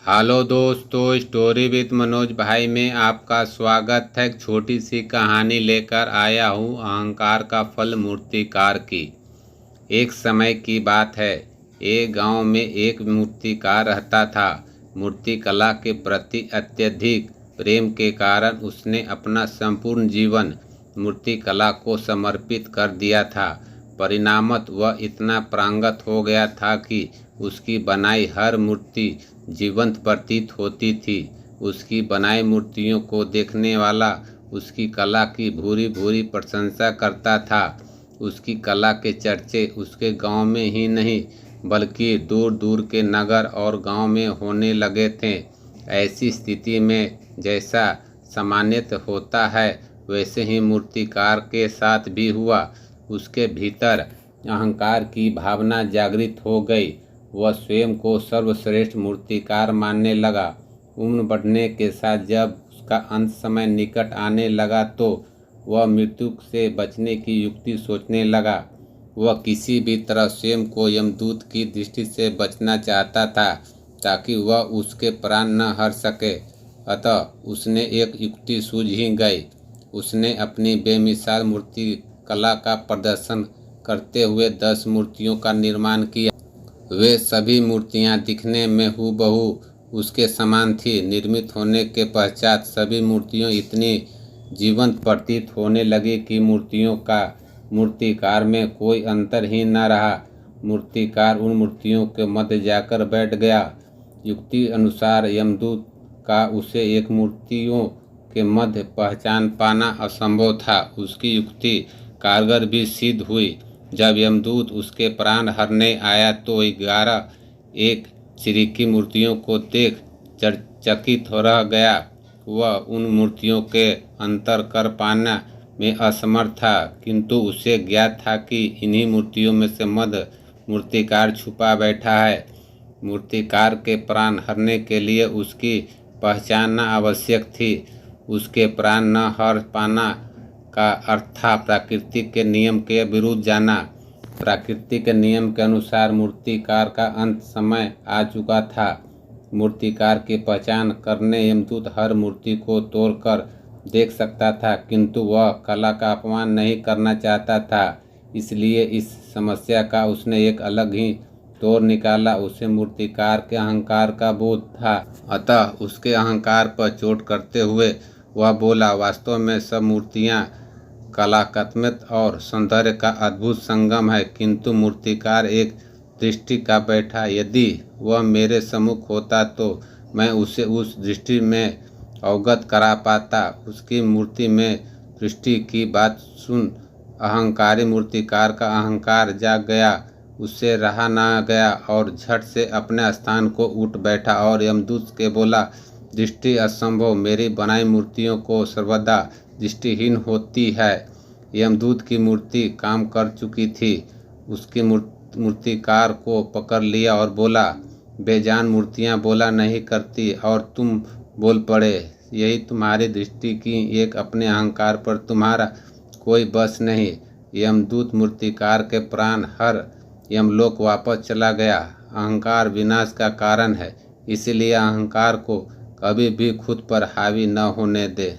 Hello दोस्तों, story with Manoj भाई में आपका स्वागत है। एक छोटी सी कहानी लेकर आया हूँ अहंकार का फल मूर्तिकार की। एक समय की बात है। एक गांव में एक मूर्तिकार रहता था। मूर्ति कला के प्रति अत्यधिक प्रेम के कारण उसने अपना संपूर्ण जीवन मूर्ति कला को समर्पित कर दिया था। परिणामत वह इतना प्रांगत हो गया था कि उसकी बनाई हर मूर्ति जीवंत प्रतीत होती थी। उसकी बनाई मूर्तियों को देखने वाला उसकी कला की भूरी भूरी प्रशंसा करता था। उसकी कला के चर्चे उसके गांव में ही नहीं बल्कि दूर दूर के नगर और गांव में होने लगे थे। ऐसी स्थिति में जैसा सामान्यतः होता है वैसे ही मूर्तिकार के साथ भी हुआ। उसके भीतर अहंकार की भावना जागृत हो गई। वह स्वयं को सर्वश्रेष्ठ मूर्तिकार मानने लगा। उम्र बढ़ने के साथ जब उसका अंत समय निकट आने लगा तो वह मृत्यु से बचने की युक्ति सोचने लगा। वह किसी भी तरह स्वयं को यमदूत की दृष्टि से बचना चाहता था ताकि वह उसके प्राण न हर सके। अतः उसने एक युक्ति सूझ ही गई। उसने अपनी बेमिसाल मूर्ति कला का प्रदर्शन करते हुए 10 मूर्तियों का निर्माण किया। वे सभी मूर्तियां दिखने में हूबहू उसके समान थी। निर्मित होने के पश्चात सभी मूर्तियां इतनी जीवंत प्रतीत होने लगी कि मूर्तियों का मूर्तिकार में कोई अंतर ही न रहा। मूर्तिकार उन मूर्तियों के मध्य जाकर बैठ गया। युक्ति अनुसार यमदूत का उसे एक मूर्तियों के मध्य पहचान पाना असंभव था। उसकी युक्ति कारगर भी सिद्ध हुई। जब यमदूत उसके प्राण हरने आया तो 11 एक चिरकी मूर्तियों को देख चकित हो रह गया। वह उन मूर्तियों के अंतर कर पाना में असमर्थ था, किंतु उसे ज्ञात था कि इन्हीं मूर्तियों में से मध्य मूर्तिकार छुपा बैठा है। मूर्तिकार के प्राण हरने के लिए उसकी पहचानना आवश्यक थी। उसके प्राण न हर पाना का अर्थ था प्रकृति के नियम के विरुद्ध जाना। प्रकृति के नियम के अनुसार मूर्तिकार का अंत समय आ चुका था। मूर्तिकार की पहचान करने यमदूत हर मूर्ति को तोड़कर देख सकता था, किंतु वह कला का अपमान नहीं करना चाहता था। इसलिए इस समस्या का उसने एक अलग ही तोड़ निकाला। उसे मूर्तिकार के अहंकार का बोध था। अतः उसके अहंकार पर चोट करते हुए वह बोला, वास्तव में सब मूर्तियाँ कलात्मक और सौंदर्य का अद्भुत संगम है, किंतु मूर्तिकार एक दृष्टि का बैठा। यदि वह मेरे सम्मुख होता तो मैं उसे उस दृष्टि में अवगत करा पाता। उसकी मूर्ति में दृष्टि की बात सुन अहंकारी मूर्तिकार का अहंकार जाग गया। उससे रहा न गया और झट से अपने स्थान को उठ बैठा और यमदूत के बोला, दृष्टि असंभव। मेरी बनाई मूर्तियों को सर्वदा दृष्टिहीन होती है। यमदूत की मूर्ति काम कर चुकी थी। उसकी मूर्तिकार को पकड़ लिया और बोला, बेजान मूर्तियां बोला नहीं करती और तुम बोल पड़े। यही तुम्हारी दृष्टि की एक अपने अहंकार पर तुम्हारा कोई बस नहीं। यमदूत मूर्तिकार के प्राण हर यमलोक वापस चला गया। अहंकार विनाश का कारण है, इसलिए अहंकार को कभी भी खुद पर हावी न होने दे।